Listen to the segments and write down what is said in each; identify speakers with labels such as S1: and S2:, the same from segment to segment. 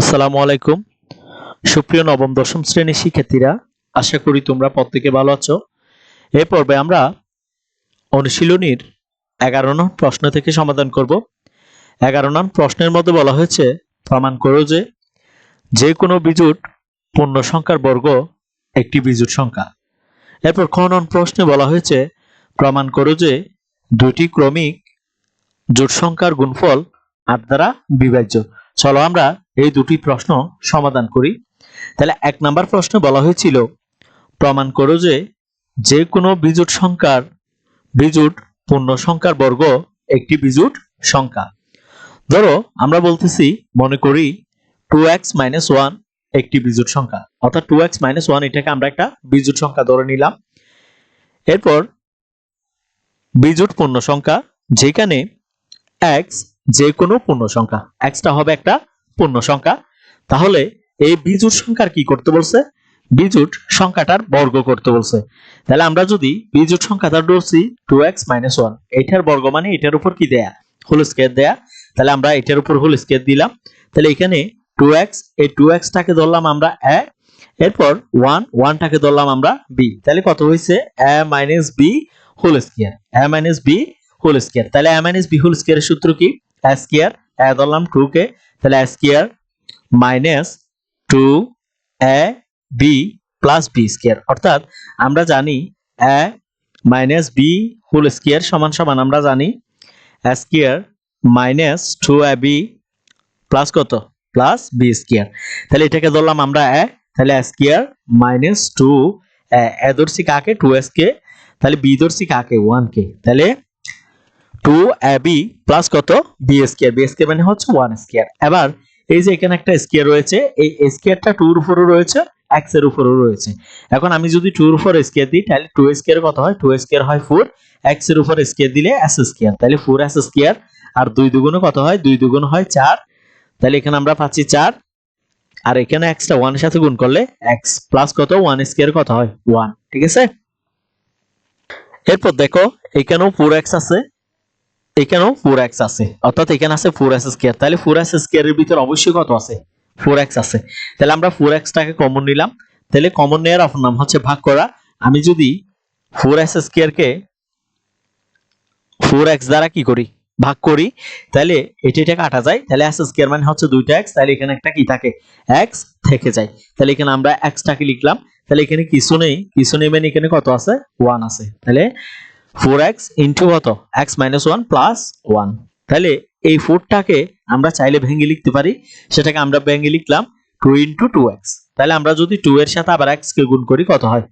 S1: আসসালামু আলাইকুম। সুপ্রিয় নবম দশম শ্রেণীর শিক্ষার্থীরা, আশা করি তোমরা প্রত্যেকে ভালো আছো। এই পর্বে আমরা অনুশীলনীর 11 নং প্রশ্ন থেকে সমাধান করব। 11 নং প্রশ্নের মধ্যে বলা হয়েছে, প্রমাণ করো যে যে কোনো বিজোড় পূর্ণ সংখ্যার বর্গ একটি বিজোড় সংখ্যা। এরপর খ নং প্রশ্নে বলা হয়েছে, প্রমাণ করো যে দুটি ক্রমিক জোড় সংখ্যার গুণফল 8 দ্বারা বিভাজ্য। চলো আমরা এই দুটি প্রশ্ন সমাধান করি। তাহলে 1 নাম্বার প্রশ্নে বলা হয়েছিল, প্রমাণ করো যে যে কোনো বিজোড় পূর্ণ সংখ্যার বর্গ একটি বিজোড় সংখ্যা। ধরো আমরা বলতেছি, মনে করি 2x - 1 একটি বিজোড় সংখ্যা, অর্থাৎ 2x - 1 এটাকে আমরা একটা বিজোড় সংখ্যা ধরে নিলাম। এরপর বিজোড় পূর্ণ সংখ্যা, যেখানে x যে কোনো পূর্ণ সংখ্যা, x টা হবে একটা পূর্ণ সংখ্যা। তাহলে এই বিজোড় সংখ্যার কি করতে বলছে? বিজোড় সংখ্যাটার বর্গ করতে বলছে। তাহলে আমরা যদি বিজোড় সংখ্যাটা ধরছি 2x - 1, এটার বর্গ মানে এটার উপর কি দেয়া? হোল স্কয়ার দেয়া। তাহলে আমরা এটার উপর হোল স্কয়ার দিলাম। তাহলে এখানে 2x, এই 2x টাকে ধরলাম আমরা a, এরপর 1 টাকে ধরলাম আমরা b। তাহলে কত হইছে? a - b whole square, a - b whole square. তাহলে a - b হোল স্কয়ারের সূত্র কি? a স্কয়ার, a ধরলাম 2 কে, তাহলে a square minus 2ab plus b square. অর্থাৎ আমরা জানি a minus b whole square সমান সমান আমরা জানি a square minus 2ab plus কত? Plus b square. তাহলে এটাকে ধরলাম আমরা a, তাহলে a স্কয়ার মাইনাস 2, a ধরছি কাকে? 2s কে, তাহলে b ধরছি কাকে? 1 কে। তাহলে 2ab প্লাস কত? b স্কয়ার, b স্কয়ার মানে হচ্ছে 1 স্কয়ার। এবার এই যে এখানে একটা স্কয়ার রয়েছে, এই স্কয়ারটা 2 এর উপরও রয়েছে, x এর উপরও রয়েছে। এখন আমি যদি 2 এর উপর স্কয়ার দিই, তাহলে 2 স্কয়ার কত হয়? 2 স্কয়ার হয় 4, x এর উপর স্কয়ার দিলে s স্কয়ার, তাহলে 4s স্কয়ার। আর 2 দুগুণে কত হয়? 2 দুগুণে হয় 4, তাহলে এখানে আমরা পাচ্ছি 4। আর এখানে x টা 1 এর সাথে গুণ করলে x প্লাস কত? 1 স্কয়ার কত হয়? 1। ঠিক আছে? এরপর দেখো এখানেও 4x আছে, এখানেও 4x আছে, অর্থাৎ এখানে আছে 4s স্কয়ার। তাহলে 4s স্কয়ারের ভিতর অবশ্যই কত আছে? 4x আছে। তাহলে আমরা 4x টাকে কমন নিলাম। তাহলে কমন নেওয়ার অপর নাম হচ্ছে ভাগ করা। আমি যদি 4s স্কয়ার কে 4x দ্বারা কি করি? ভাগ করি, তাহলে এটা কাটা যায়। তাহলে s স্কয়ার মানে হচ্ছে 2টা x, তাহলে এখানে একটা কি থাকে? x থেকে যায়। তাহলে এখানে আমরা x টাকে লিখলাম। তাহলে এখানে কিছু নেই, কিছু নেই মানে এখানে কত আছে? 1 আছে। তাহলে 4x ইনটু কত? x - 1 plus 1। তাহলে এই 4 টাকে আমরা চাইলে ভেঙে লিখতে পারি, সেটাকে আমরা ভেঙে লিখলাম 2 ইনটু 2x। তাহলে আমরা যদি 2 এর সাথে আবার x কে গুণ করি, কত হয়?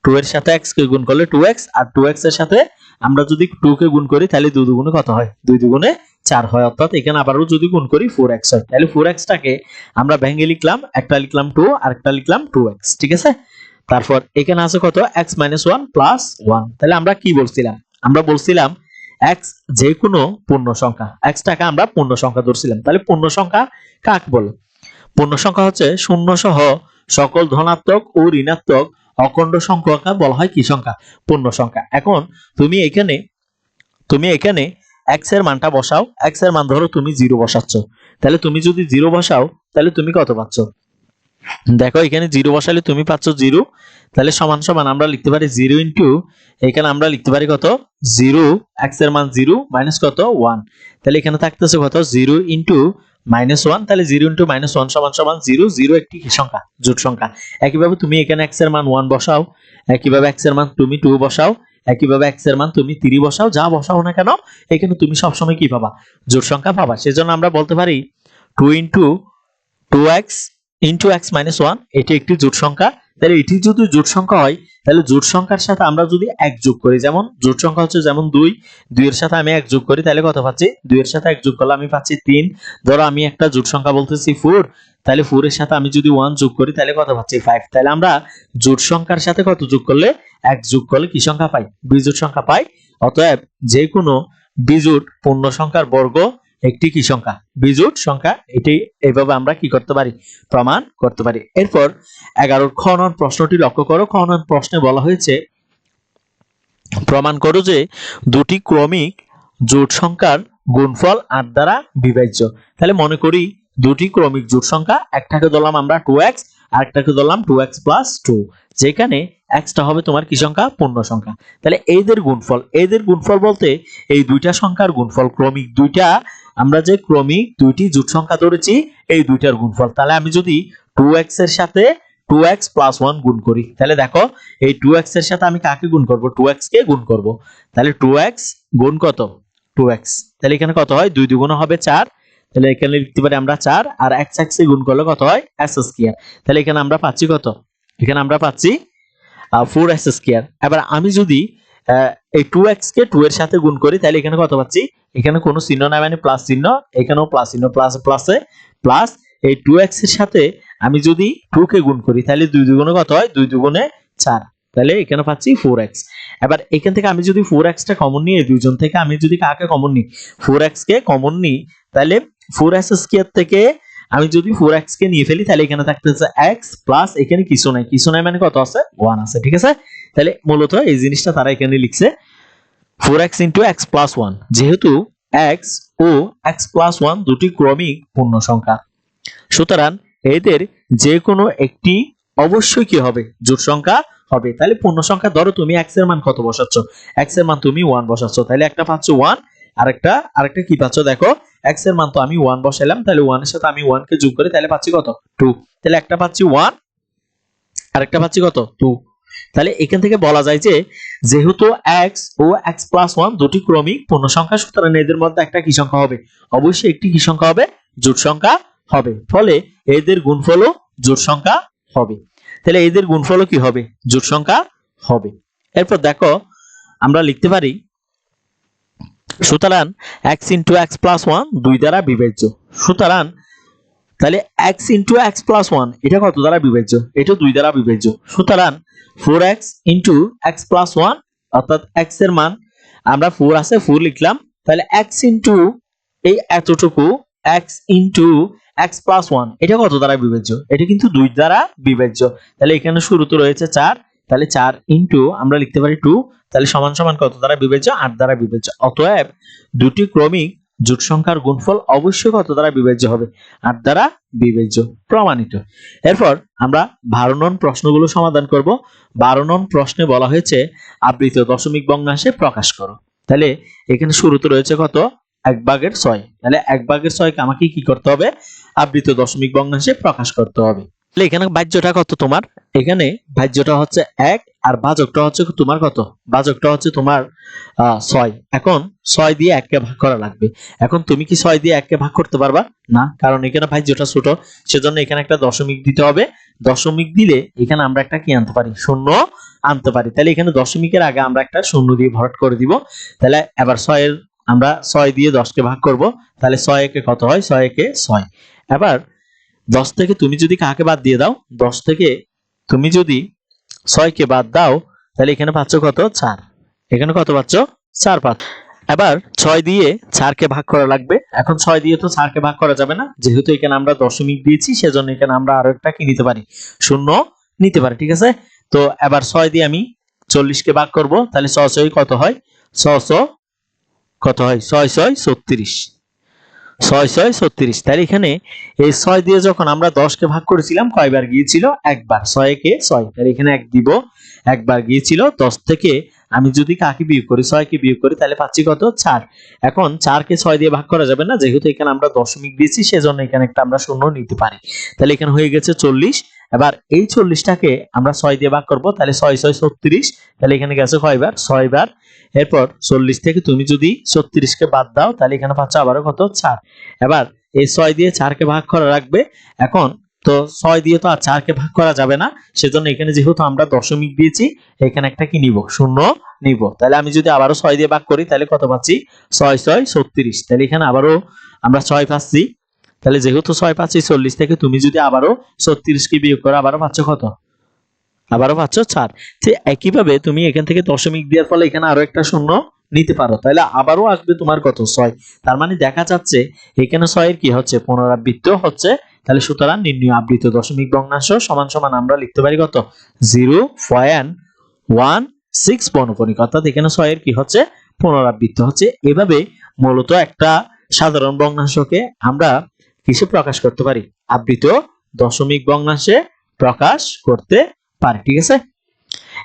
S1: 2 এর সাথে x কে গুণ করলে 2x, আর 2x এর সাথে আমরা যদি 2 কে গুণ করি, তাহলে 2 দুগুণে কত হয়? 2 দুগুণে 4 হয়। অর্থাৎ এখানে আবারও যদি গুণ করি 4x হয়। তাহলে 4x টাকে আমরা ভেঙে লিখলাম, একটা লিখলাম 2 আর একটা লিখলাম 2x। ঠিক আছে? তারপর এখানে আছে কত? x - 1 plus 1। তাহলে আমরা কি বলছিলাম? আমরা বলছিলাম x যে কোনো পূর্ণ সংখ্যা, x টাকে আমরা পূর্ণ সংখ্যা ধরছিলাম। তাহলে পূর্ণ সংখ্যা কাকে বলে? পূর্ণ সংখ্যা হচ্ছে শূন্য সহ সকল ধনাত্মক ও ঋণাত্মক অখণ্ড সংখ্যাকে বলা হয় কি সংখ্যা? পূর্ণ সংখ্যা। এখন তুমি এখানে x এর মানটা বসাও, x এর মান ধরো তুমি 0 বসাচ্ছ। তাহলে তুমি যদি 0 বসাও, তাহলে তুমি কত পাচ্ছ? দেখো এখানে 0 বসালে তুমি পাচ্ছ 0। তাহলে সমান সমান আমরা লিখতে পারি 0 ইনটু, এখানে আমরা লিখতে পারি কত? 0, x এর মান 0 মাইনাস কত? 1। তাহলে এখানে থাকতেছে কত? 0 ইনটু -1। তাহলে 0 ইনটু -1 সমান সমান 0, 0 একটি সংখ্যা, জোড় সংখ্যা। একইভাবে তুমি এখানে x এর মান 1 বসাও, একইভাবে x এর মান তুমি 2 বসাও, একইভাবে x এর মান তুমি 3 বসাও, যা বসাও না কেন এখানে তুমি সবসময় কি পাবা? জোড় সংখ্যা পাবা। সেজন্য আমরা বলতে পারি 2 ইনটু 2x ইনটু x - 1 এটি একটি জোড় সংখ্যা। তাহলে এটি যদি জোড় সংখ্যা হয়, তাহলে জোড় সংখ্যার সাথে আমরা যদি 1 যোগ করি, যেমন জোড় সংখ্যা হচ্ছে যেমন 2, 2 এর সাথে আমি 1 যোগ করি, তাহলে কত পাচ্ছি? 2 এর সাথে 1 যোগ করলে আমি পাচ্ছি 3। ধরো আমি একটা জোড় সংখ্যা বলতেছি 4, তাহলে 4 এর সাথে আমি যদি 1 যোগ করি, তাহলে কত পাচ্ছি? 5। তাহলে আমরা জোড় সংখ্যার সাথে কত যোগ করলে? 1 যোগ করলে কি সংখ্যা পাই? বিজোড় সংখ্যা পাই। অতএব যে কোনো বিজোড় পূর্ণ সংখ্যার বর্গ একটি কি সংখ্যা? বিজোড় সংখ্যা। এটি এইভাবে আমরা কি করতে পারি? প্রমাণ করতে পারি। এরপর 11 খ নং প্রশ্নটি লক্ষ্য করো। খ নং প্রশ্নে বলা হয়েছে, প্রমাণ করো যে দুটি ক্রমিক জোড় সংখ্যার গুণফল 8 দ্বারা বিভাজ্য। তাহলে মনে করি দুটি ক্রমিক জোড় সংখ্যা, একটাকে ধরলাম আমরা 2x আর একটাকে ধরলাম 2x প্লাস 2, যেখানে x টা হবে তোমার কি সংখ্যা, পূর্ণ সংখ্যা। তাহলে এদের গুণফল বলতে এই দুইটা সংখ্যার গুণফল, ক্রমিক দুইটা, আমরা যে ক্রমিক দুইটি জোড় সংখ্যা ধরেছি এই দুইটার গুণফল। তাহলে আমি যদি 2x এর সাথে 2x প্লাস 1 গুণ করি, তাহলে দেখো এই 2x এর সাথে আমি কাকে গুণ করব, 2x কে গুণ করব। তাহলে 2x গুণ কত, 2x, তাহলে এখানে কত হয়, 2 দুগুণ হবে 4, তাহলে এখানে লিখতে পারি আমরা 4, আর x এ গুণ করলে কত হয়, s স্কয়ার। তাহলে এখানে আমরা পাচ্ছি কত, এখানে আমরা পাচ্ছি 4s স্কয়ার। এবার আমি যদি এই 2x কে 2 এর সাথে গুণ করি, তাহলে এখানে কত পাচ্ছি, এখানে কোনো চিহ্ন নাই মানে প্লাস চিহ্ন, এখানেও প্লাস চিহ্ন, প্লাসে প্লাস, এই 2x এর সাথে আমি যদি 2 কে গুণ করি, তাহলে 2 দুগুণে কত হয়, 2 দুগুণে 4, তাহলে এখানে পাচ্ছি 4x। এবার এখান থেকে আমি যদি 4x টা কমন নিই, এই দুইজন থেকে আমি যদি কাকে কমন নিই, 4x কে কমন নিই, তাহলে 4s স্কয়ার থেকে আমি যদি 4x কে নিয়ে ফেলি, তাহলে এখানে থাকতেছে x প্লাস এখানে কিছু নাই মানে কত আছে, 1 আছে, ঠিক আছে। তাহলে মূলত এই জিনিসটা তারা এখানে লিখছে 4x into x plus 1, যেহেতু x ও x plus 1 দুটি ক্রমিক পূর্ণ সংখ্যা, সুতরাং এদের যে কোনো একটি অবশ্যই কি হবে, জোড় সংখ্যা হবে। তাহলে পূর্ণ সংখ্যা ধরো তুমি x এর মান কত বসাচ্ছ, x এর মান তুমি 1 বসাচ্ছ, তাহলে একটা পাচ্ছ 1, আরেকটা কি পাচ্ছ, দেখো x এর মান তো আমি 1 বসাইলাম, তাহলে 1 এর সাথে আমি 1 কে যোগ করি, তাহলে পাচ্ছি কত, 2, তাহলে একটা পাচ্ছি 1, আরেকটা পাচ্ছি কত, 2। তাহলে এখান থেকে বলা যায় যে যেহেতু x ও x প্লাস 1 দুটি ক্রমিক পূর্ণ সংখ্যা, সুতরাং এদের মধ্যে একটা কি সংখ্যা হবে, অবশ্যই একটি কি সংখ্যা হবে, জোড় সংখ্যা হবে, ফলে এদের গুণফলও জোড় সংখ্যা হবে। তাহলে এদের গুণফলও কি হবে, জোড় সংখ্যা হবে। এরপর দেখো আমরা লিখতে পারি, সুতরাং x into x plus 1 2 দ্বারা বিভাজ্য, সুতরাং তাহলে x into x plus 1 এটা কত দ্বারা বিভাজ্য, এটা 2 দ্বারা বিভাজ্য, সুতরাং 4x into x plus 1 অর্থাৎ x এর মান আমরা 4 আছে 4 লিখলাম, তাহলে x into এই এতটুকু x into x plus 1 এটা কত দ্বারা বিভাজ্য, এটা কিন্তু 2 দ্বারা বিভাজ্য। তাহলে এখানে শুরুতে রয়েছে 4, তাহলে 4 into আমরা লিখতে পারি 2, তাহলে সমান সমান কত দ্বারা বিভাজ্য, 8 দ্বারা বিভাজ্য। অতএব দুটি ক্রমিক জোড় সংখ্যার গুণফল অবশ্যই কত দ্বারা বিভাজ্য হবে, 8 দ্বারা বিভাজ্য, প্রমাণিত। এরপর আমরা 12 নং প্রশ্নগুলো সমাধান করব। 12 নং প্রশ্নে বলা হয়েছে আবৃত দশমিক ভগ্নাংশে প্রকাশ করো। তাহলে এখানে শুরুতে রয়েছে কত, 1/6, তাহলে 1/6 কে আমাকে কি করতে হবে, আবৃত দশমিক ভগ্নাংশে প্রকাশ করতে হবে। তাহলে এখানে ভাজ্যটা কত তোমার, এখানে ভাজ্যটা হচ্ছে 1 আর ভাজকটা হচ্ছে তোমার কত, ভাজকটা হচ্ছে তোমার 6। এখন 6 দিয়ে 1 কে ভাগ করা লাগবে। এখন তুমি কি 6 দিয়ে 1 কে ভাগ করতে পারবা না, কারণ এখানে ভাজ্যটা ছোট, সেজন্য এখানে একটা দশমিক দিতে হবে। দশমিক দিলে এখানে আমরা একটা কি আনতে পারি, শূন্য আনতে পারি। তাহলে এখানে দশমিকের আগে আমরা একটা শূন্য দিয়ে ভরাট করে দিব। তাহলে এবার 6 এর আমরা 6 দিয়ে 10 কে ভাগ করব, তাহলে 6 একে কত হয়, 6 একে 6। এবার 10 থেকে তুমি যদি কাকে বাদ দিয়ে দাও, 10 থেকে তুমি যদি 6 কে বাদ দাও, তাহলে এখানে পাচ্ছ কত, 4, এখানে কত পাচ্ছ, 4 পাচ্ছ। এবার 6 দিয়ে 4 কে ভাগ করা লাগবে। এখন 6 দিয়ে তো 4 কে ভাগ করা যাবে না, যেহেতু এখানে আমরা দশমিক দিয়েছি, সেজন্য এখানে আমরা আরো একটা কি নিতে পারি, শূন্য নিতে পারি, ঠিক আছে। তো এবার 6 দিয়ে আমি 40 কে ভাগ করব, তাহলে 6 6 কত হয়, 600 কত হয়, 6 6 36, 6 6 36। তাহলে এখানে এই 6 দিয়ে যখন আমরা 10 কে ভাগ করেছিলাম, কয়বার গিয়েছিল, একবার, 6 কে 6, তাহলে এখানে 1 দিব, একবার গিয়েছিল। 10 থেকে আমি যদি কাকে বিয়োগ করি, 6 কে বিয়োগ করি, তাহলে পাচ্ছি কত, 4। এখন 4 কে 6 দিয়ে ভাগ করা যাবে না, যেহেতু এখানে আমরা দশমিক দিয়েছি, সেজন্য এখানে একটা আমরা শূন্য নিতে পারি। তাহলে এখানে হয়ে গেছে 40। এবার এই 40টাকে আমরা 6 দিয়ে ভাগ করব, তাহলে 6 6 36, তাহলে এখানে গেছে কয়বার, 6 বার। এরপর 40 থেকে তুমি যদি 36 কে বাদ দাও, তাহলে এখানে পাচ্ছ আবারও কত, 4। এবার এই 6 দিয়ে 4 কে ভাগ করা রাখবে। এখন তো 6 দিয়ে তো আর 4 কে ভাগ করা যাবে না, সেজন্য এখানে যেহেতু আমরা দশমিক দিয়েছি, এখানে একটা কি নিব, শূন্য নিব। তাহলে আমি যদি আবারও 6 দিয়ে ভাগ করি, তাহলে কত পাচ্ছি, 6 6 36, তাহলে এখানে আবারও আমরা 6 পাচ্ছি। তাহলে যেহেতু 6 পাচ্ছি, 40 থেকে তুমি যদি আবারও 36 কে বিয়োগ করো, আবারও পাচ্ছ কত, আবারও পাচ্ছ 4। ঠিক একইভাবে তুমি এখান থেকে দশমিক দেওয়ার ফলে এখানে আরো একটা শূন্য নিতে পারো, তাহলে আবারও আসবে তোমার কত, 6। তার মানে দেখা যাচ্ছে এখানে 6 এর কি হচ্ছে, পুনরাবৃত্ত হচ্ছে। তাহলে সুতরাং নির্ণয় আবৃত দশমিক ভগ্নাংশ সমান সমান আমরা লিখতে পারি কত, 0.16 পৌনঃপুনিক, অর্থাৎ এখানে 6 এর কি হচ্ছে, পুনরাবৃত্ত হচ্ছে। এভাবে মূলত একটা সাধারণ ভগ্নাংশকে আমরা কিসে প্রকাশ করতে পারি? আবৃত দশমিক ভগ্নাংশে প্রকাশ করতে পারি। ঠিক আছে,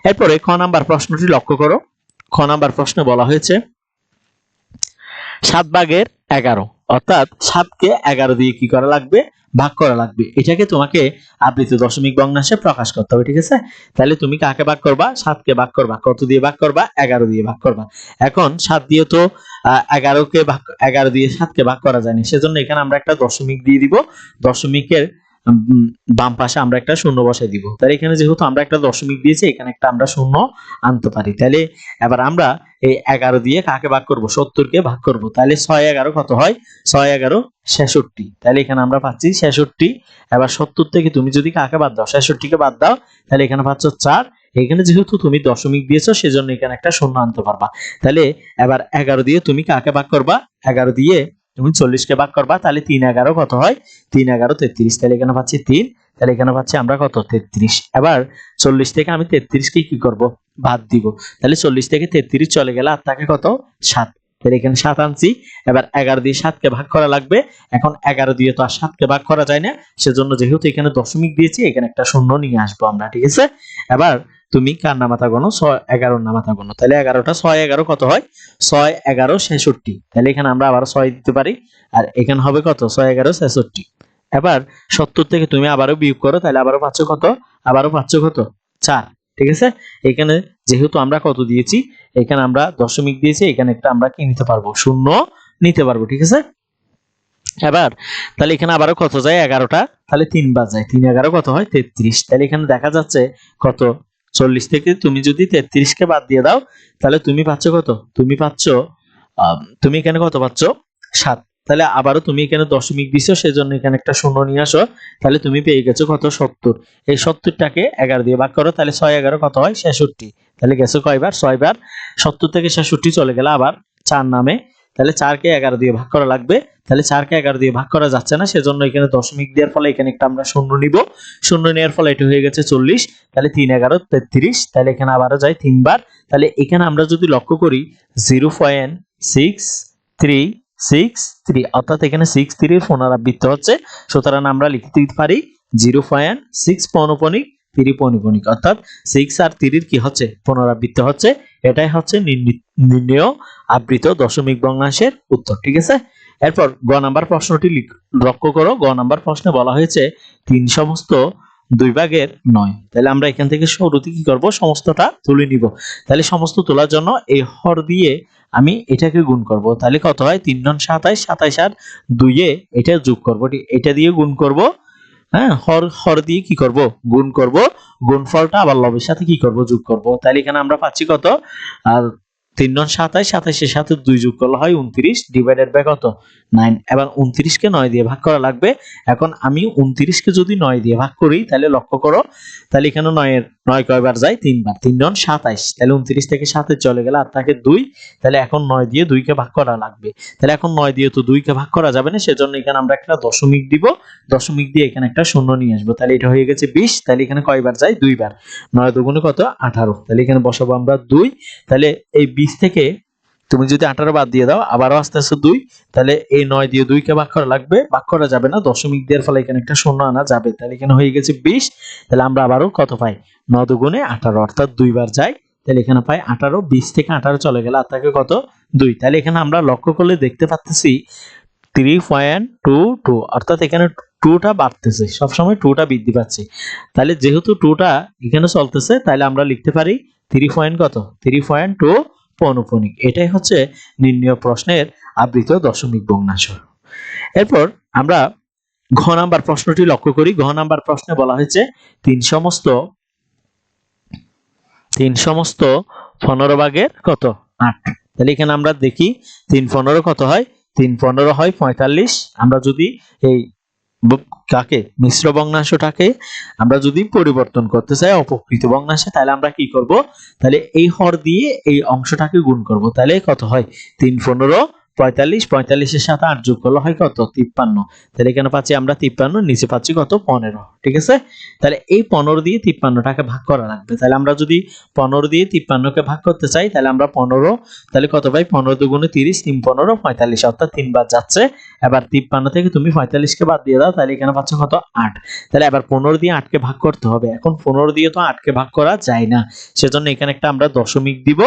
S1: এরপরে খ নাম্বার প্রশ্নটি লক্ষ্য করো। খ নাম্বার প্রশ্নে বলা হয়েছে 7/11, অর্থাৎ 7কে 11 দিয়ে কি করা লাগবে? ভাগ করা লাগবে। এটাকে তোমাকে আবৃত দশমিক ভগ্নাংশে প্রকাশ করতে হবে। ঠিক আছে, তাহলে তুমি কাকে ভাগ করবা? 7কে ভাগ করবা। কত দিয়ে ভাগ করবা? 11 দিয়ে ভাগ করবা। এখন 7 দিয়ে তো 11 দিয়ে 7কে ভাগ করা যায়নি, সেজন্য এখানে আমরা একটা দশমিক দিয়ে দিব। দশমিকের বাম পাশে আমরা একটা শূন্য বসাই দিব। তাহলে এখানে যেহেতু আমরা একটা দশমিক দিয়েছি, এখানে একটা আমরা শূন্য আনতে পারি। তাহলে এবার আমরা এই 11 দিয়ে কাকে ভাগ করব? 70কে ভাগ করব। তাহলে 6-11 কত হয়? 6-11 66। তাহলে এখানে আমরা পাচ্ছি 66। এবার 70 থেকে তুমি যদি কাকে বাদ দাও? 66কে বাদ দাও, তাহলে এখানে পাচ্ছ 4। এখানে যেহেতু তুমি দশমিক দিয়েছো, সেজন্য এখানে একটা শূন্য আনতে পারবা। তাহলে এবার 11 দিয়ে তুমি কাকে ভাগ করবা? 11 দিয়ে তুমি 40কে ভাগ করবা। তাহলে 3-11 কত হয়? 3-11 33। তাহলে এখানে পাচ্ছি 3। তাহলে এখানে পাচ্ছি আমরা কত? 33। এবার 40 থেকে আমি 33কে কি করব? বাদ দিব। তাহলে 40 থেকে 33 চলে গেলে আর থাকে কত? 7। তাহলে এখানে 7 আনছি। এবার 11 দিয়ে 7কে ভাগ করা লাগবে। এখন 11 দিয়ে তো আর 7কে ভাগ করা যায় না, সেজন্য যেহেতু এখানে দশমিক দিয়েছি, এখানে একটা শূন্য নিয়ে আসবো আমরা। ঠিক আছে, এবার তুমি কার নামাতা গণো? 11 নামাতা গণো। তাহলে 11টা 6-11 কত হয়? 6-11 66। তাহলে এখানে আমরা আবার 6 দিতে পারি, আর এখানে হবে কত? 6-11 66। এবার 70 থেকে তুমি আবারও বিয়োগ করো, তাহলে আবারও পাচ্ছ কত? আবারও পাচ্ছ কত? 4। ঠিক আছে, এখানে যেহেতু আমরা কত দিয়েছি, এখানে আমরা দশমিক দিয়েছি, এখানে একটা আমরা কি নিতে পারবো? শূন্য নিতে পারবো। ঠিক আছে, এবার তাহলে এখানে আবারও কত যায়? 11টা, তাহলে 3 বার যায়। 3-11 কত হয়? 33। তাহলে এখানে দেখা যাচ্ছে কত? 40 থেকে তুমি যদি 33কে বাদ দিয়ে দাও, তাহলে তুমি পাচ্ছ কত? তুমি পাচ্ছ তুমি এখানে কত পাচ্ছ? 7। তাহলে আবারও তুমি এখানে দশমিক দিছো, সেজন্য এখানে একটা শূন্য নিয়ে আসো। তাহলে তুমি পেয়ে গেছো কত? 70। এই 70টাকে 11 দিয়ে ভাগ করো, তাহলে 6-11 কত হয়? 66। তাহলে গেছো কয়বার? 6 বার। 70 থেকে 66 চলে গেলে আবার 4 নামে। তাহলে 4কে 11 দিয়ে ভাগ করা লাগবে। তাহলে 4কে 11 দিয়ে ভাগ করা যাচ্ছে না, সেজন্য এখানে দশমিক দেওয়ার ফলে এখানে একটা আমরা শূন্য নিব। শূন্য নেওয়ার ফলে এটা হয়ে গেছে 40। তাহলে 3-11 33। তাহলে এখানে আবারও যাই 3 বার। তাহলে এখানে আমরা যদি লক্ষ্য করি 0.633, অর্থাৎ এখানে 63 এর পুনরাবৃত্তি হচ্ছে। সুতরাং আমরা লিখতে পারি 0.6 পৌনঃপুনিক 3 পৌনঃপুনিক, অর্থাৎ 6 আর 3 কি হচ্ছে? পুনরাবৃত্তি হচ্ছে। এটাই হচ্ছে নির্ণেয় আবৃত দশমিক ভগ্নাংশের উত্তর। ঠিক আছে, এরপর গ নাম্বার প্রশ্নটি লক্ষ্য করো। গ নাম্বার প্রশ্নে বলা হয়েছে 3 সমস্ত 2/9। তাহলে আমরা এখান থেকে শুরুতে কি করব? সমস্তটা তুলে নিব। তাহলে সমস্ত তোলার জন্য এই হর দিয়ে আমি এটাকে গুণ করব। তাহলে কত হয়? 3 9 27, 27 আর 2 এ এটা যোগ করব। এটা দিয়ে গুণ করব। হ্যাঁ, হর দিয়ে কি করব? গুণ করব। গুণফলটা আবার লবের সাথে কি করব? যোগ করব। তাহলে এখানে আমরা পাচ্ছি কত? আর 3 9 27, 27 এর সাথে 2 যোগ করলে হয় 29 ডিভাইডেড বাই কত? 9। এবার 29 কে 9 দিয়ে ভাগ করা লাগবে। এখন আমি 29 কে যদি 9 দিয়ে ভাগ করি, তাহলে লক্ষ্য করো, তাহলে এখানে 9 কয়বার যায়? 3 বার। 3 9 27। তাহলে 29 থেকে 7 চলে গেলে আর থাকে 2। তাহলে এখন 9 দিয়ে 2 কে ভাগ করা লাগবে। তাহলে এখন 9 দিয়ে তো 2 কে ভাগ করা যাবে না, সেজন্য এখানে আমরা একটা দশমিক দিব। দশমিক দিয়ে এখানে একটা শূন্য নিয়ে আসবো। তাহলে এটা হয়ে গেছে 20। তাহলে এখানে কয়বার যায়? 2 বার। 9 দুগুণে কত? 18। তাহলে এখানে বসাবো আমরা 2। তাহলে এই 20 থেকে তুমি যদি 18 বাদ দিয়ে দাও, আবারও আস্তে আস্তে 2। তাহলে এই 9 দিয়ে 2 কে ভাগ করা লাগবে। ভাগ করা যাবে না, দশমিক দেওয়ার ফলে এখানে একটা শূন্য আনা যাবে। তাহলে এখানে হয়ে গেছে 20। তাহলে আমরা আবারও কত পাই? 9 দুগুণে 18, অর্থাৎ 2 বার যায়। তাহলে এখানে পাই 18। 20 থেকে 18 চলে গেলে আর থাকে কত? 2। তাহলে এখানে আমরা লক্ষ্য করলে দেখতে পাচ্ছি 3.22, অর্থাৎ এখানে 2টা বাড়তেছে, সবসময় 2টা বৃদ্ধি পাচ্ছে। তাহলে যেহেতু 2টা এখানে চলতেছে, তাহলে আমরা লিখতে পারি 3 কত? 3.2 পৌনঃপুনিক। এটাই হচ্ছে নির্ণয় প্রশ্নের আবৃত দশমিক ভগ্নাংশ। এরপর আমরা ঘ নাম্বার প্রশ্নটি লক্ষ্য করি। ঘ নাম্বার প্রশ্নে বলা হয়েছে 3 সমস্ত 15 কত? 8। তাহলে এখানে আমরা দেখি 3 15 কত হয়? 3 15 হয় 45। আমরা যদি এই কাকে মিশ্র ভগ্নাংশটাকে আমরা যদি পরিবর্তন করতে চাই অপকৃত ভগ্নাংশে, তাহলে আমরা কি করব? তাহলে এই হর দিয়ে এই অংশটাকে গুণ করব। তাহলে কত হয়? 3 15 45, 45-এর সাথে 8 যোগ করলে হয় কত 53। তাহলে এখানে পাচ্ছি আমরা 53, নিচে পাচ্ছি কত 15। ঠিক আছে, তাহলে এই 15 দিয়ে 53টাকে ভাগ করা লাগবে। তাহলে আমরা যদি 15 দিয়ে 53কে ভাগ করতে চাই তাহলে আমরা 15, তাহলে কত পাই 15 দুগুণে 30, 3 15 45, অর্থাৎ 3 বার যাচ্ছে। এবার 53 থেকে তুমি 45কে বাদ দিয়ে দাও, তাহলে এখানে পাচ্ছ কত 8। তাহলে এবার 15 দিয়ে 8কে ভাগ করতে হবে। এখন 15 দিয়ে তো 8কে ভাগ করা যায় না, সেজন্য এখানে একটা আমরা দশমিক দিব,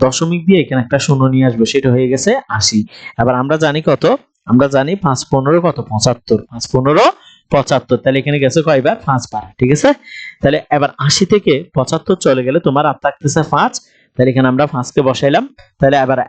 S1: দশমিক দিয়ে এখানে একটা শূন্য নিয়ে আসবো, সেটা হয়ে গেছে 80। এবার আমরা জানি কত, আমরা জানি 5 15 কত 75, 5 15 75, তাহলে এখানে গেছে কয়বার 5 বার। ঠিক আছে, তাহলে এবার 80 থেকে 75 চলে গেলে তোমার আর থাকতেছে 5। তাহলে এখানে আমরা 5কে বসাইলাম। তাহলে এবার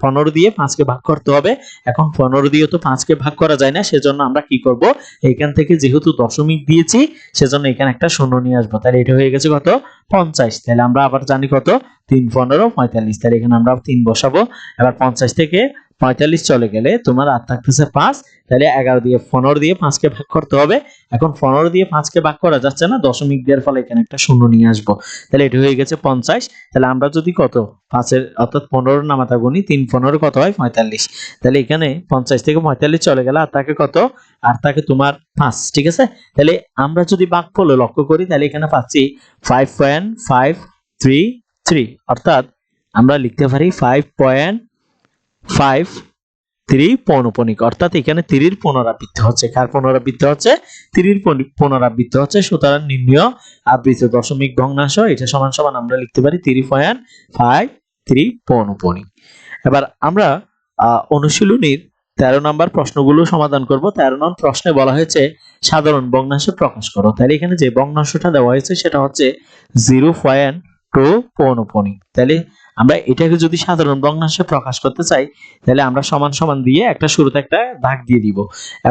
S1: 15 দিয়ে 5কে ভাগ করতে হবে। এখন 15 দিয়ে তো 5কে ভাগ করা যায় না, সেজন্য আমরা কি করব, এখান থেকে যেহেতু দশমিক দিয়েছি সেজন্য এখানে একটা শূন্য নিয়ে আসবো। তাহলে এটা হয়ে গেছে কত 50। তাহলে আমরা আবার জানি কত 3 15 45, তাহলে এখানে আমরা 3 বসাবো। এবার 50 থেকে 45 চলে গেলে তোমার আর থাকতেছে 5। তাহলে 15 দিয়ে 5কে ভাগ করতে হবে। এখন 15 দিয়ে 5কে ভাগ করা যাচ্ছে না, দশমিক দেওয়ার ফলে এখানে একটা শূন্য নিয়ে আসবো। তাহলে এটা হয়ে গেছে 50। তাহলে আমরা যদি কত 5-এর অর্থাৎ 15 নামাতা গুনি 3 15 কত হয় 45। তাহলে এখানে 50 থেকে 45 চলে গেলে আর থাকে কত, আর থাকে তোমার 5। ঠিক আছে, তাহলে আমরা যদি ভাগফলে লক্ষ্য করি তাহলে এখানে পাচ্ছি 5.533, অর্থাৎ আমরা লিখতে পারি 5.53 পৌনঃপুনিক, অর্থাৎ এখানে 3 এর পুনরাবৃত্তি হচ্ছে। কার পুনরাবৃত্তি হচ্ছে 3 এর পুনরাবৃত্তি হচ্ছে। সুতরাং নির্ণয় আবৃত দশমিক ভগ্নাংশ এটা সমান সমান আমরা লিখতে পারি 3.53 পৌনঃপুনিক। এবার আমরা অনুশীলনীর 13 নম্বর প্রশ্নগুলো সমাধান করব। 13 নং প্রশ্নে বলা হয়েছে সাধারণ ভগ্নাংশ প্রকাশ করো। তাহলে এখানে যে ভগ্নাংশটা দেওয়া হয়েছে সেটা হচ্ছে 0.2 পৌনঃপুনিক। তাহলে আমরা এটাকে যদি সাধারণ ভগ্নাংশে প্রকাশ করতে চাই তাহলে আমরা সমান সমান দিয়ে একটা শুরুতে একটা দাগ দিয়ে দিব।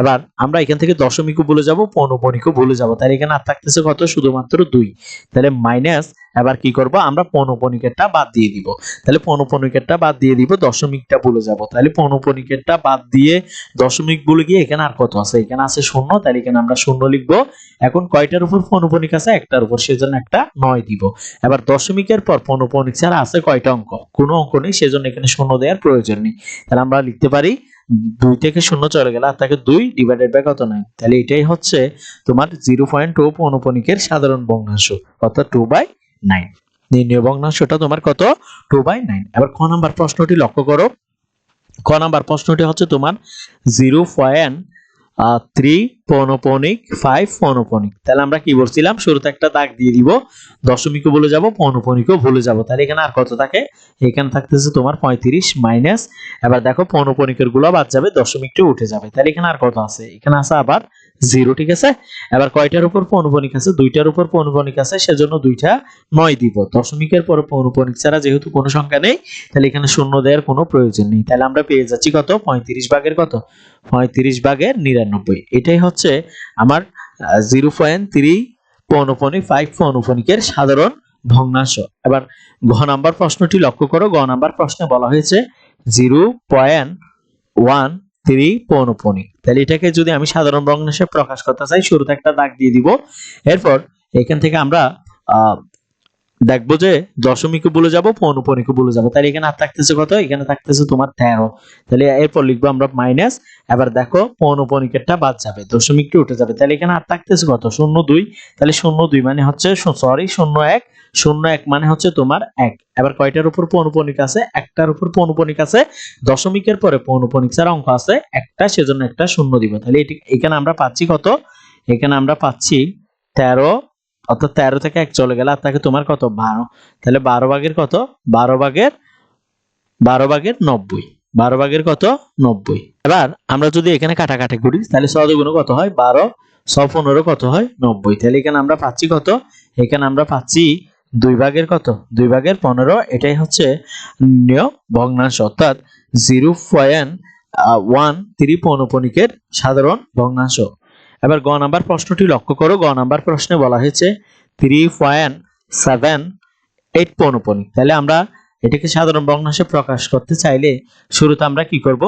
S1: এবার আমরা এখান থেকে দশমিকও ভুলে যাব, পৌনঃপুনিকও ভুলে যাব। তাহলে এখানে আর থাকতেছে কত শুধুমাত্র 2। তাহলে মাইনাস, এবার কি করব আমরা পৌনঃপুনিকেরটা বাদ দিয়ে দিব। তাহলে পৌনঃপুনিকেরটা বাদ দিয়ে দিব, দশমিকটা ভুলে যাব। তাহলে পৌনঃপুনিকেরটা বাদ দিয়ে দশমিক ভুলে গিয়ে এখানে আর কত আছে, এখানে আছে 0। তাহলে এখানে আমরা 0 লিখব। এখন কয়টার উপর পৌনঃপুনিক আছে, একটার উপর, সেজন্য একটা 9 দিব। এবার দশমিকের পর পৌনঃপুনিক ছাড়া আছে কয়টা অঙ্ক, কোনো অঙ্ক নেই, সেজন্য এখানে 0 দেওয়ার প্রয়োজন নেই। তাহলে আমরা লিখতে পারি 2 থেকে 0 চলে গেলে আর থাকে 2 ডিভাইডেড বাই কত 9। তাহলে এটাই হচ্ছে তোমার 0.2 পৌনঃপুনিকের সাধারণ ভগ্নাংশ, অর্থাৎ 2/9। নির্ণয় ভগ্নাংশটা তোমার কত 2/9। এবার ক নাম্বার প্রশ্নটি লক্ষ্য করো। ক নাম্বার প্রশ্নটি হচ্ছে তোমার 0.3 পৌনঃপুনিক 5 পৌনঃপুনিক। তাহলে আমরা কি বলছিলাম, শুরুতে একটা দাগ দিয়ে দিব, দশমিকও ভুলে যাব, পৌনঃপুনিকও ভুলে যাব। তাহলে এখানে আর কত থাকে, এখানে থাকতেছে তোমার 35 মাইনাস, এবার দেখো পৌনঃপুনিকের গুলো বাদ যাবে, দশমিকটা উঠে যাবে। তাহলে এখানে আর কত আছে, এখানে আছে আবার 0। ঠিক আছে, এবার কয়টার উপর পৌনঃপুনিক আছে, 2টার উপর পৌনঃপুনিক আছে, সেজন্য 2টা 9 দিব। দশমিকের পরে পৌনঃপুনিক ছাড়া যেহেতু কোনো সংখ্যা নেই তাহলে এখানে 0 দেওয়ার কোনো প্রয়োজন নেই। তাহলে আমরা পেয়ে যাচ্ছি কত 35 ভাগের কত 35 ভাগের 99। এটাই হচ্ছে আমার 0.3 পৌনঃপুনিক 5 পৌনঃপুনিকের সাধারণ ভগ্নাংশ। এবার ঘ নাম্বার প্রশ্নটি লক্ষ্য করো। ঘ নাম্বার প্রশ্নে বলা হয়েছে 0.13 পৌনঃপুনিক। তাহলে এটাকে যদি আমি সাধারণ ভগ্নাংশে প্রকাশ করতে চাই, শুরুতে একটা দাগ দিয়ে দিব। এরপর এখান থেকে আমরা দেখবো যে দশমিকও ভুলে যাব, পৌনঃপুনিকও ভুলে যাব। তাহলে এখানে আর থাকতেছে কত, এখানে থাকতেছে তোমার 13। তাহলে এরপর লিখবো আমরা মাইনাস, এবার দেখো পৌনঃপুনিকেরটা বাদ যাবে, দশমিকটা উঠে যাবে। তাহলে এখানে আর থাকতেছে কত 0.2। তাহলে 0.2 মানে হচ্ছে 0.1 0.1 মানে হচ্ছে তোমার 1। এবার কয়টার উপর পৌনঃপুনিক আছে, একটার উপর পৌনঃপুনিক আছে, দশমিকের পরে পৌনঃপুনিক ছাড়া অঙ্ক আছে একটা, সেজন্য একটা 0 দিব। তাহলে এখানে আমরা পাচ্ছি কত, এখানে আমরা পাচ্ছি 13, অর্থাৎ 13 থেকে 1 চলে গেলে আর থাকে তোমার কত 12। তাহলে 12 ভাগের কত 12 ভাগের 90, 12 ভাগের কত 90। এবার আমরা যদি এখানে কাটাকাটি করি তাহলে 6 দুগুণ কত হয় 12, 6 15 কত হয় 90। তাহলে এখানে আমরা পাচ্ছি কত, এখানে আমরা পাচ্ছি 2 ভাগের কত 2 ভাগের 15। এটাই হচ্ছে নির্ণয় ভগ্নাংশ, অর্থাৎ 0.13 পৌনঃপুনিকের সাধারণ ভগ্নাংশ। এবার গ নাম্বার প্রশ্নটি লক্ষ্য করো। গ নাম্বার প্রশ্নে বলা হয়েছে 3.78 পৌনঃপুনিক। তাহলে আমরা এটাকে সাধারণ ভগ্নাংশে প্রকাশ করতে চাইলে শুরুতে আমরা কি করব,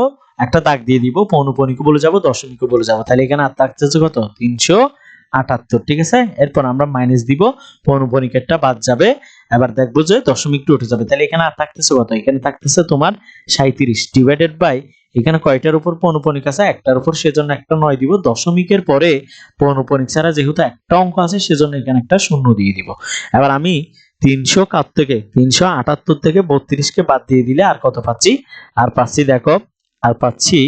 S1: একটা দাগ দিয়ে দিব, পৌনঃপুনিকও বলে যাব, দশমিকও বলে যাব। তাহলে এখানে আর থাকতেছে কত 378। ঠিক আছে, এরপর আমরা মাইনাস দিব, পৌনঃপুনিকেরটা বাদ যাবে। এবার দেখবো যে দশমিকটা উঠে যাবে। তাহলে এখানে আর থাকতেছে কত, এখানে থাকতেছে তোমার 37 ডিভাইডেড বাই এখানে কয়টার উপর পৌনঃপুনিক আছে, একটার উপর, সেজন্য একটা 9 দিব। দশমিকের পরে পৌনঃপুনিক ছাড়া যেহেতু একটা অঙ্ক আছে সেজন্য এখানে একটা শূন্য দিয়ে দিব। এবার আমি 378 থেকে 32 কে বাদ দিয়ে দিলে আর কত পাচ্ছি, আর পাচ্ছি দেখো, আর পাচ্ছি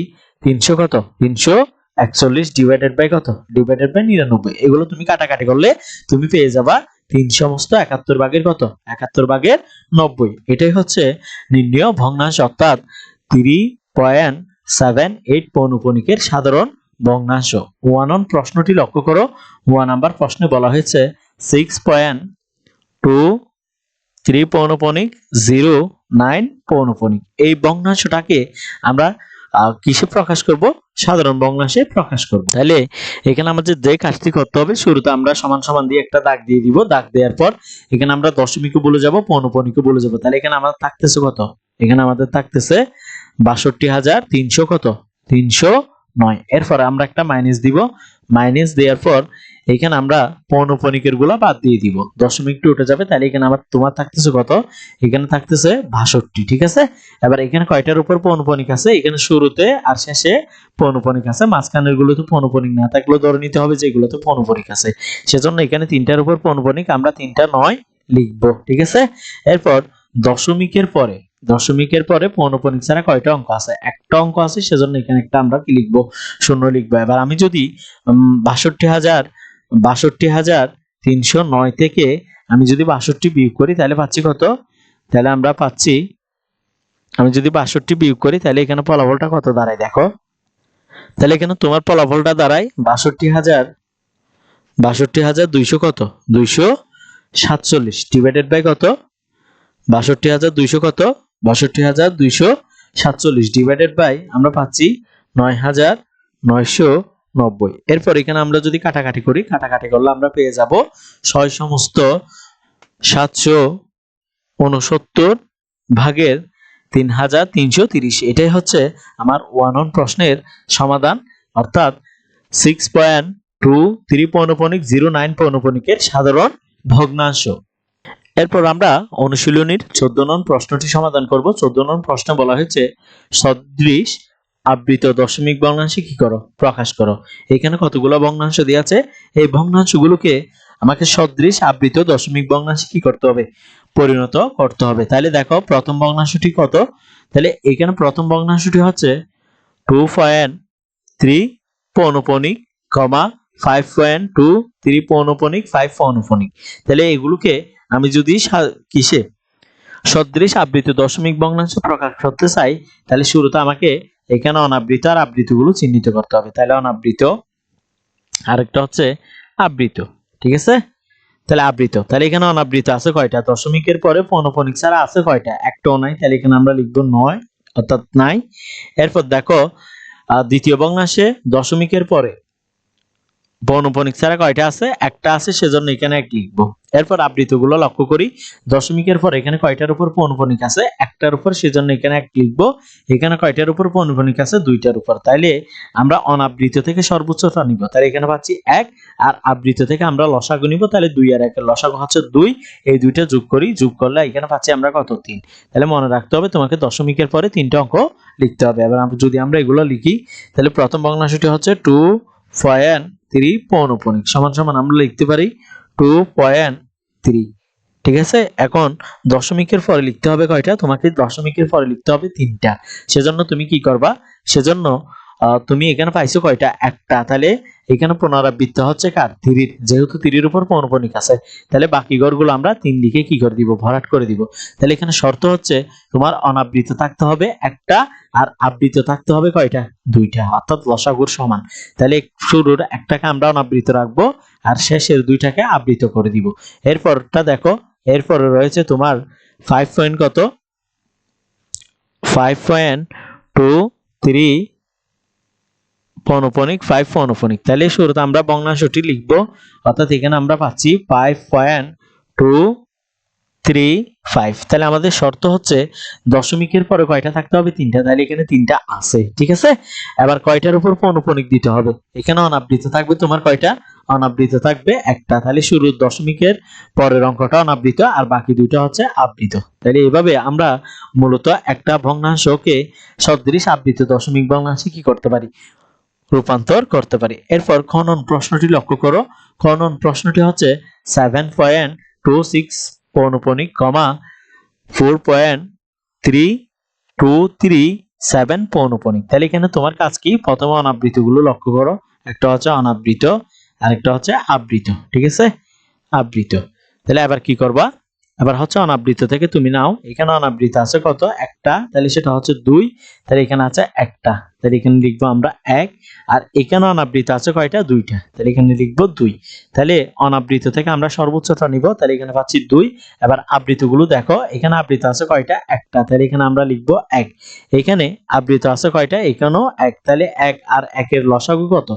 S1: 300 কত, 341 ডিভাইডেড বাই কত, ডিভাইডেড বাই 99। এগুলো তুমি কাটাকাটি করলে তুমি পেয়ে যাবা 3 সমস্ত 71 ভাগের কত, 71 ভাগের 90। এটাই হচ্ছে নির্ণেয় ভগ্নাংশ, অর্থাৎ 3.78 পৌনঃপুনিকের সাধারণ ভগ্নাংশ। 1 নং প্রশ্নটি লক্ষ্য করো। 1 নাম্বার প্রশ্নে বলা হয়েছে 6.23 পৌনঃপুনিক 09 পৌনঃপুনিক। এই ভগ্নাংশটাকে আমরা কিসে প্রকাশ করব, সাধারণ ভগ্নাংশে প্রকাশ করব। তাহলে এখানে আমাদের যে কাজটি করতে হবে, শুরুতে আমরা সমান সমান দিয়ে একটা দাগ দিয়ে দিব। দাগ দেওয়ার পর এখানে আমরা দশমিকও বলে যাব, পৌনঃপুনিকও বলে যাব। তাহলে এখানে আমাদের থাকতেছে কত, এখানে আমাদের থাকতেছে ৬২,৩০০ কত, ৩০৯। এরপর আমরা একটা মাইনাস দিব। মাইনাস দেওয়ার পর এখানে আমরা পৌনঃপুনিকের গুলা বাদ দিয়ে দিব, দশমিকটি উঠে যাবে। তাহলে এখানে আমার তোমার থাকতেছে কত, এখানে থাকতেছে ৬২। ঠিক আছে। এবার এখানে কয়টার উপর পৌনঃপুনিক আছে, এখানে শুরুতে আর শেষে পৌনঃপুনিক আছে, মাঝখানের গুলো তো পৌনঃপুনিক না থাকলেও ধরে নিতে হবে যে এগুলো তো পৌনঃপুনিক আছে। সেজন্য এখানে 3টার উপর পৌনঃপুনিক, আমরা 3টা 9 লিখবো। ঠিক আছে। এরপর দশমিকের পরে পৌনঃপুনিক ছাড়া কয়টা অঙ্ক আছে, একটা অঙ্ক আছে, সেজন্য এখানে একটা আমরা কি লিখবো, শূন্য লিখবো। এবার আমি যদি ৬২,৩০৯ থেকে আমি যদি ৬২ বিয়োগ করি তাহলে পাচ্ছি কত, তাহলে আমরা পাচ্ছি, আমি যদি ৬২ বিয়োগ করি তাহলে এখানে ফলাফলটা কত দাঁড়ায় দেখো। তাহলে এখানে তোমার ফলাফলটা দাঁড়ায় ৬২,২০০ কত, 247 ডিভাইডেড বাই কত, ৬২,২০০ কত, ৬২,২47 ডিভাইডেড বাই আমরা পাচ্ছি ৯,৯৯০। এরপর এখানে আমরা যদি কাটাকাটি করি, কাটাকাটি করলে আমরা পেয়ে যাব 6 সমস্ত 769 ভাগের 3,330। এটাই হচ্ছে আমার 1 নং প্রশ্নের সমাধান, অর্থাৎ 6.23 পৌনঃপুনিক 09 পৌনঃপুনিকের সাধারণ ভগ্নাংশ। এরপর আমরা অনুশীলনীর 14 নং প্রশ্নটি সমাধান করব। 14 নং প্রশ্নে বলা হয়েছে সদৃশ আবৃত দশমিক ভগ্নাংশে কি করো, প্রকাশ করো। এখানে কতগুলো ভগ্নাংশ দেওয়া আছে, এই ভগ্নাংশগুলোকে আমাকে সদৃশ আবৃত দশমিক ভগ্নাংশে কি করতে হবে, পরিণত করতে হবে। তাহলে দেখো প্রথম ভগ্নাংশটি কত, তাহলে এখানে প্রথম ভগ্নাংশটি হচ্ছে 2.3 পৌনঃপুনিক, 5.23 পৌনঃপুনিক, 5 পৌনঃপুনিক। তাহলে এগুলোকে আমি যদি কিসে সদৃশ আবৃত দশমিক ভগ্নাংশ প্রকাশ করতে চাই, তাহলে শুরুতে আমাকে এখানে অনাবৃত আর আবৃত গুলো চিহ্নিত করতে হবে। তাহলে অনাবৃত, আরেকটা হচ্ছে আবৃত। ঠিক আছে। তাহলে আবৃত, তাহলে এখানে অনাবৃত আছে কয়টা, দশমিকের পরে পৌনঃপুনিক ছাড়া আছে কয়টা, একটাও নাই। তাহলে এখানে আমরা লিখবো 9, অর্থাৎ নাই। এরপর দেখো দ্বিতীয় ভগ্নাংশে দশমিকের পরে পৌনঃপুনিক ছাড়া কয়টা আছে, একটা আছে, সেজন্য এখানে এক লিখবো। এরপর আবৃত গুলো লক্ষ্য করি, দশমিকের পর এখানে কয়টার উপর পৌনঃপুনিক আছে, একটার উপর, সেজন্য এখানে এক লিখবো। এখানে কয়টার উপর পৌনঃপুনিক আছে, 2টার উপর। তাইলে আমরা অনাবৃত থেকে সর্বোচ্চটা নিব, তাহলে এখানে পাচ্ছি 1, আর আবৃত থেকে আমরা লসাগু নিব। তাহলে 2 আর 1 এর লসাগু হচ্ছে 2, এই দুইটা যোগ করি, যোগ করলে এখানে পাচ্ছি আমরা কত, 3। তাহলে মনে রাখতে হবে তোমাকে দশমিকের পরে 3টা অঙ্ক লিখতে হবে। এবার যদি আমরা এগুলো লিখি, তাহলে প্রথম ভগ্নাংশটি হচ্ছে 2.3 পৌনঃপুনিক সমান সমান আমরা লিখতে পারি 2.3। ঠিক আছে। এখন দশমিকের পরে লিখতে হবে কয়টা, তোমাকে দশমিকের পরে লিখতে হবে 3টা। সেজন্য তুমি কি করবা, সেজন্য তুমি এখানে পাইছো কয়টা, একটা। তাহলে এখানে পুনরাবৃত্তি হচ্ছে কার, 3, যেহেতু 3 উপর পৌনঃপুনিক আছে, তাহলে বাকি ঘরগুলো আমরা 3 লিখে কি করে দিব, ভরাট করে দিব। তাহলে এখানে শর্ত হচ্ছে তোমার অনাবৃত থাকতে হবে একটা, আর আবৃত থাকতে হবে কয়টা, 2টা, অর্থাৎ লসাগুর সমান। তাহলে শুরুর একটাকে আমরা অনাবৃত রাখবো, আর শেষের 2টাকে আবৃত করে দিব। এরপরটা দেখো, এরপরে রয়েছে তোমার 5 পয়েন্ট কত, 5.23 পৌনঃপুনিক, 5 পৌনঃপুনিক। তাহলে শুরুতে আমরা ভগ্নাংশটি লিখব, অর্থাৎ এখানে আমরা পাচ্ছি 5.235। তাহলে আমাদের শর্ত হচ্ছে দশমিকের পরে কয়টা থাকতে হবে, 3টা। তাহলে এখানে 3টা আছে। ঠিক আছে। এবার কয়টার উপর পৌনঃপুনিক দিতে হবে, এখানে অনাবৃত থাকবে তোমার কয়টা, অনাবৃত থাকবে একটা। তাহলে শুরুর দশমিকের পরের অঙ্কটা অনাবৃত আর বাকি দুইটা হচ্ছে আবৃত। তাহলে এভাবে আমরা মূলত একটা ভগ্নাংশকে সদৃশ আবৃত দশমিক ভগ্নাংশে কি করতে পারি, রূপান্তর করতে পারি। এরপর খনন প্রশ্নটি লক্ষ্য করো। খনন প্রশ্নটি হচ্ছে 7.26 পৌনঃপুনিক, 4.327 পৌনঃপুনিক। তাহলে এখানে তোমার কাজ কি, প্রথমে অনাবৃত গুলো লক্ষ্য করো। একটা হচ্ছে অনাবৃত আর একটা হচ্ছে আবৃত, ঠিক আছে, আবৃত। তাহলে এবার কি করবা, এবার হচ্ছে অনাবৃত থেকে তুমি নাও, এখানে অনাবৃত আছে কত, একটা, তাহলে সেটা হচ্ছে 2, তাহলে এখানে আছে একটা, তাহলে এখানে লিখবো আমরা 1। আর এখানে অনাবৃত আছে কয়টা, 2টা, তাহলে এখানে লিখবো 2। তাহলে অনাবৃত থেকে আমরা সর্বোচ্চটা নিব, তাহলে এখানে পাচ্ছি 2। এবার আবৃত গুলো দেখো, এখানে আবৃত আছে কয়টা, একটা, তাহলে এখানে আমরা লিখবো 1। এখানে আবৃত আছে কয়টা, এখানেও 1, তাহলে 1 আর 1 এর লসাগু কত,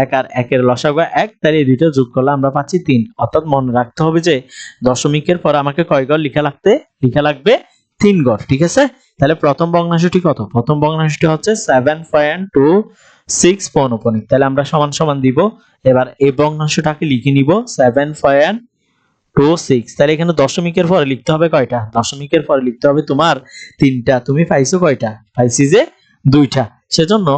S1: 1 আর 1 এর লসাগু 1, তাহলে এই দুইটা যোগ করলে আমরা পাচ্ছি 3। অর্থাৎ মনে রাখতে হবে যে দশমিকের পর আমাকে কয় ঘর লেখা লাগবে 3 ঘর, ঠিক আছে। তাহলে প্রথম ভগ্নাংশটি কত, প্রথম ভগ্নাংশটি হচ্ছে 7.26 পৌনঃপুনিক, তাহলে আমরা সমান সমান দিব। এবার এই ভগ্নাংশটাকে লিখে নিব 7.26, তাহলে এখানে দশমিকের পরে লিখতে হবে কয়টা, দশমিকের পরে লিখতে হবে তোমার 3টা। তুমি পাইছো কয়টা, পাইছি যে 2টা। সেজন্য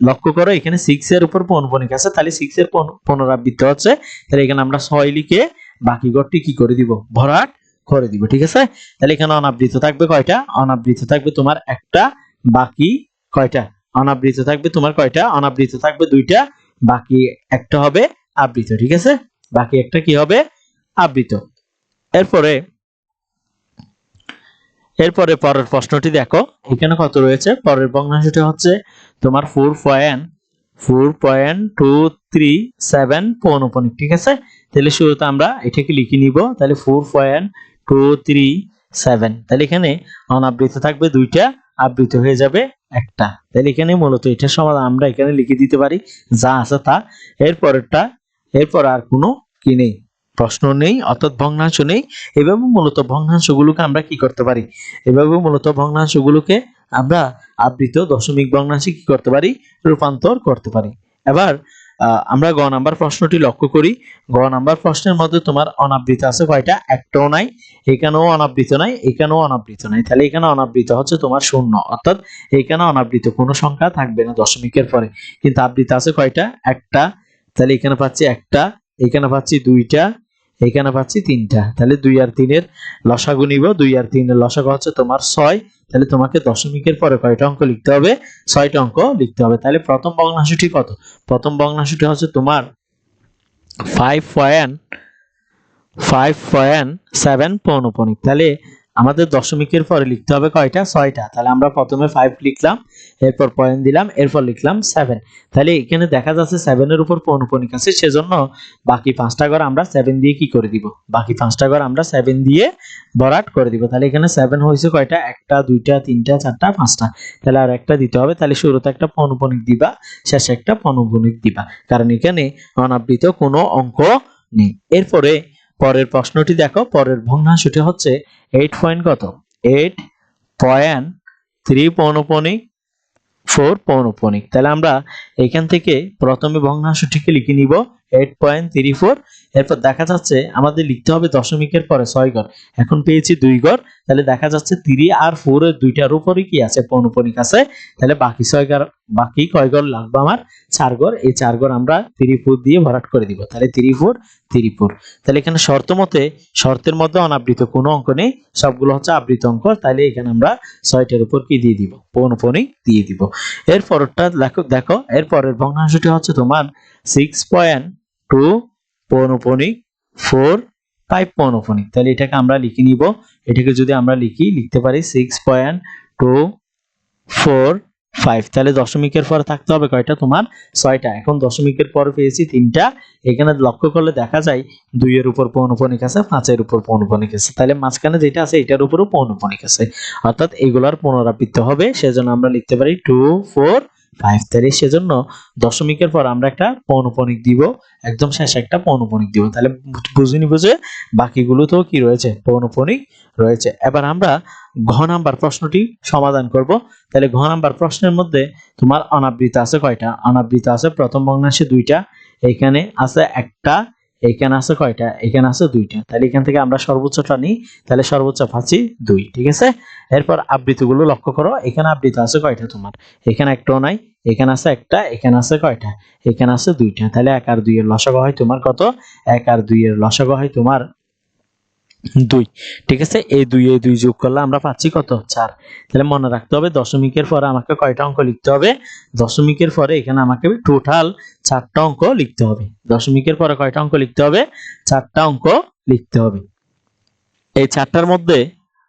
S1: লক্ষ্য করো এখানে 6 এর উপর পৌনঃপুনিক আছে, তাহলে 6 এর পুনরাবৃত্ত হচ্ছে, তাহলে এখানে আমরা 6 লিখে বাকি ঘরটি কি করে দিব, ভরাট করে দিব, ঠিক আছে। তাহলে এখানে অনাবৃত থাকবে কয়টা, অনাবৃত থাকবে তোমার একটা, বাকি কয়টা, অনাবৃত থাকবে তোমার কয়টা, অনাবৃত থাকবে 2টা, বাকি একটা হবে আবৃত, ঠিক আছে, বাকি একটা কি হবে, আবৃত। এরপরে পরের প্রশ্নটি দেখো, এখানে কত রয়েছে, পরের ভগ্নাংশটি হচ্ছে তোমার 4.237 পৌনঃপুনিক, ঠিক আছে। তাহলে শুরুতে আমরা এটাকে লিখে নিব, তাহলে 4.237, তাহলে এখানে অনাবৃত থাকবে 2টা, আবৃত হয়ে যাবে একটা, তাহলে এখানে মূলত এটার সমাধান আমরা এখানে লিখে দিতে পারি, যা আছে তা। এরপর আর কোনো কি নেই, প্রশ্ন নেই, অর্থাৎ ভগ্নাংশ নেই। এভাবে মূলত ভগ্নাংশগুলোকে আমরা কি করতে পারি, এভাবে মূলত ভগ্নাংশগুলোকে আমরা আবৃত দশমিক ভগ্নাংশে কি করতে পারি, রূপান্তর করতে পারি। এবার আমরা গ নাম্বার প্রশ্নটি লক্ষ্য করি। গ নাম্বার প্রশ্নের মধ্যে তোমার অনাবৃত আছে কয়টা, একটাও নাই, এখানেও অনাবৃত নাই, এখানেও অনাবৃত নাই, তাহলে এখানে অনাবৃত হচ্ছে তোমার 0, অর্থাৎ এখানে অনাবৃত কোনো সংখ্যা থাকবে না দশমিকের পরে। কিন্তু আবৃত আছে কয়টা, একটা, তাহলে এখানে পাচ্ছি একটা, এখানে পাচ্ছি 2টা, এখানে পাচ্ছি 3টা, তাহলে 2 আর 3 এর লসাগু নিব, 2 আর 3 এর লসাগু হচ্ছে তোমার 6, তাহলে তোমাকে দশমিকের পরে কয়টা অঙ্ক লিখতে হবে, 6টা অঙ্ক লিখতে হবে। তাহলে প্রথম ভগ্নাংশটি কত, প্রথম ভগ্নাংশটি হচ্ছে তোমার 5.7 পৌনঃপুনিক, তাহলে আমাদের দশমিকের পরে লিখতে হবে কয়টা, 6টা, তাহলে আমরা প্রথমে 5 লিখলাম, এরপর পয়েন্ট দিলাম, এরপর লিখলাম 7। তাহলে এখানে দেখা যাচ্ছে 7 এর উপর পৌনঃপুনিক আছে, সেজন্য বাকি 5টা ঘর আমরা 7 দিয়ে কি করে দিব, বাকি 5টা ঘর আমরা 7 দিয়ে ভরাট করে দিব। তাহলে এখানে 7 হয়েছে কয়টা, একটা, 2টা, 3টা, 4টা, 5টা, তাহলে আর একটা দিতে হবে। তাহলে শুরুতে একটা পৌনঃপুনিক দিবা, শেষে একটা পৌনঃপুনিক দিবা, কারণ এখানে অনাবৃত কোনো অঙ্ক নেই। এরপরে পরের প্রশ্নটি দেখো, পরের ভগ্নাংশটি হচ্ছে 8.3 পৌনঃপুনিক 4 পৌনঃপুনিক। তাহলে আমরা এখান থেকে প্রথমে ভগ্নাংশটিকে লিখে নিব 8.34। এরপর দেখা যাচ্ছে আমাদের লিখতে হবে দশমিকের পরে 6 ঘর, এখন পেয়েছি 2 ঘর, তাহলে দেখা যাচ্ছে 3 আর 4 এর দুইটার উপরে কি আছে, পৌনঃপুনিক আছে, তাহলে বাকি 6 ঘর, বাকি কয় ঘর লাগবে আমার, 4 ঘর, এই 4 ঘর আমরা 34 দিয়ে ভরাট করে দিব, তাহলে 34। তাহলে এখানে শর্তের মধ্যে অনাবৃত কোনো অঙ্ক নেই, সবগুলো হচ্ছে আবৃত অঙ্ক, তাহলে এখানে আমরা 6টার উপর কি দিয়ে দিব, পৌনঃপুনিক দিয়ে দিব। এরপরটা দেখো, এরপরের ভগ্নাংশটি হচ্ছে তোমার 6.2 পৌনঃপুনিক 4.5 পৌনঃপুনিক, তাহলে এটাকে আমরা লিখে নিব, এটাকে যদি আমরা লিখতে পারি 6.245, তাহলে দশমিকের পরে থাকতে হবে কয়টা, তোমার 6টা। এখন দশমিকের পরে পেয়েছি 3টা, এখানে লক্ষ্য করলে দেখা যায় 2 এর উপর পৌনঃপুনিক আছে, 5 এর উপর পৌনঃপুনিক আছে, তাহলে মাঝখানে যেটা আছে এটার উপরও পৌনঃপুনিক আছে, অর্থাৎ এগুলার পুনরাবৃত্ত হবে, সেজন্য আমরা লিখতে পারি 2, 4, 5। তাহলে সেজন্য দশমিকের পর আমরা একটা পৌনঃপুনিক দিব, একদম শেষে একটা পৌনঃপুনিক দিব, তাহলে বুঝে নিব যে বাকিগুলো তো কি রয়েছে, পৌনঃপুনিক রয়েছে। এবার আমরা ঘ নাম্বার প্রশ্নটি সমাধান করব। তাহলে ঘ নাম্বার প্রশ্নের মধ্যে তোমার অনাবৃত আছে কয়টা, অনাবৃত আছে প্রথম ভগ্নাংশে 2টা, এখানে আছে একটা, এখানে আছে কয়টা, এখানে আছে দুইটা, তাহলে এখান থেকে আমরা সর্বোচ্চটা নিই, তাহলে সর্বোচ্চ পাচ্ছি 2, ঠিক আছে। এরপর আবৃতগুলো লক্ষ্য করো, এখানে আবৃত আছে কয়টা তোমার, এখানে একটাও নাই, এখানে আছে একটা, এখানে আছে কয়টা, এখানে আছে দুইটা, তাহলে 1 আর 2 এর লসাগু হয় তোমার কত, 1 আর 2 এর লসাগু হয় তোমার 2, ঠিক আছে। এই 2 যোগ করলে আমরা পাচ্ছি কত, 4। তাহলে মনে রাখতে হবে দশমিকের পরে আমাকে কয়টা অঙ্ক লিখতে হবে, দশমিকের পরে এখানে আমাকে টোটাল 4টা অঙ্ক লিখতে হবে। দশমিকের পরে কয়টা অঙ্ক লিখতে হবে, 4টা অঙ্ক লিখতে হবে। এই 4টার মধ্যে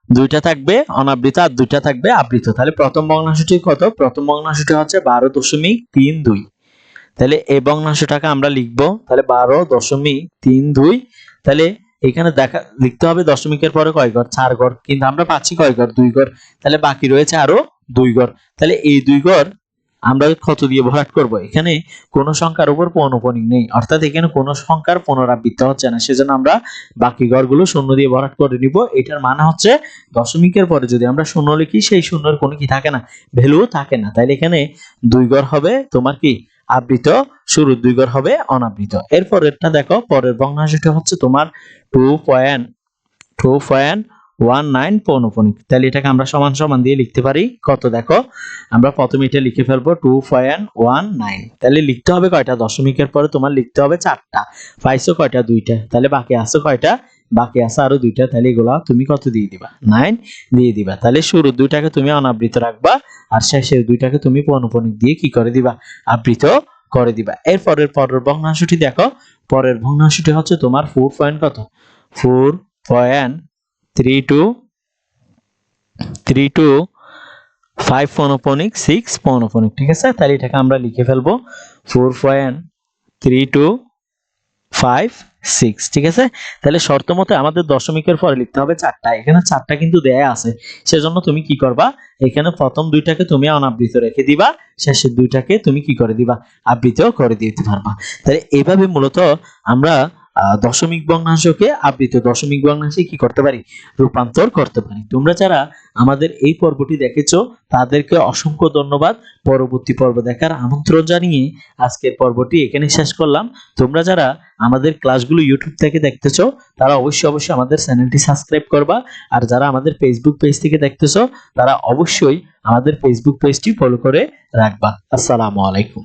S1: 2টা থাকবে অনাবৃত আর 2টা থাকবে আবৃত। তাহলে প্রথম ভগ্নাংশটি কত, প্রথম ভগ্নাংশটি হচ্ছে 12.32। তাহলে এই ভগ্নাংশটাকে আমরা লিখবো, তাহলে 12.32। তাহলে এখানে লিখতে হবে দশমিকের পরে কয় ঘর, 4 ঘর, কিন্তু আমরা পাচ্ছি কয় ঘর, 2 ঘর, তাহলে বাকি রয়েছে আরো 2 ঘর। তাহলে এই 2 ঘর আমরা কত দিয়ে ভরাট করব, এখানে কোন সংখ্যার উপর পৌনঃপুনিক নেই, অর্থাৎ এখানে কোন সংখ্যার পুনরাবৃত্তি হচ্ছে না, সেজন্য আমরা বাকি ঘরগুলো শূন্য দিয়ে ভরাট করে নিব। এটার মানে হচ্ছে দশমিকের পরে যদি আমরা শূন্য লিখি, সেই শূন্যের কোনো কি থাকে না, ভ্যালু থাকে না। তাইলে এখানে 2 ঘর হবে তোমার কি আবৃত, শুরুর 2 ঘর হবে অনাবৃত। এরপরেরটা দেখো, পরের ভগ্নাংশটি হচ্ছে তোমার 2.19 পৌনঃপুনিক। তাহলে এটাকে আমরা সমান সমান দিয়ে লিখতে পারি কত, দেখো আমরা প্রথমে এটা লিখে ফেলবো 2.19। তাহলে লিখতে হবে কয়টা, দশমিকের পরে তোমার লিখতে হবে 4টা, পাইছো কয়টা, 2টা, তাহলে বাকি আছে কয়টা, বাকি আছে আরো 2টা, তাহলে এগুলা তুমি কত দিয়ে দিবা, 9 দিয়ে দিবা। তাহলে শুরুর 2টাকে তুমি অনাবৃত রাখবা, আর শেষের 2টাকে তুমি পৌনঃপুনিক দিয়ে কি করে দিবা, আবৃত করে দিবা। পরের ভগ্নাংশটি দেখো, পরের ভগ্নাংশটি হচ্ছে তোমার 4.32 পৌনঃপুনিক 6 পৌনঃপুনিক, ঠিক আছে। তাহলে এটাকে আমরা লিখে ফেলবো 4.3256, ঠিক আছে। তাহলে শর্ত মতে আমাদের দশমিকের পরে লিখতে হবে 4টা, এখানে 4টা কিন্তু দেয়া আছে, সেজন্য তুমি কি করবা, এখানে প্রথম 2টাকে তুমি অনাবৃত রেখে দিবা, শেষের 2টাকে তুমি কি করে দিবা, আবৃত করে দিতে পারবা। তাহলে এইভাবে মূলত আমরা দশমিক ভগ্নাংশকে আবৃত দশমিক ভগ্নাংশে কি করতে পারি, রূপান্তর করতে পারি। তোমরা যারা আমাদের এই পর্বটি দেখেছো তাদেরকে অসংখ্য ধন্যবাদ। পরবর্তী পর্ব দেখার আমন্ত্রণ জানিয়ে আজকের পর্বটি এখানে শেষ করলাম। তোমরা যারা আমাদের ক্লাসগুলো ইউটিউব থেকে দেখতেছো তারা অবশ্যই আমাদের চ্যানেলটি সাবস্ক্রাইব করবা, আর যারা আমাদের ফেসবুক পেজ থেকে দেখতেছো তারা অবশ্যই আমাদের ফেসবুক পেজটি ফলো করে রাখবা। আসসালামু আলাইকুম।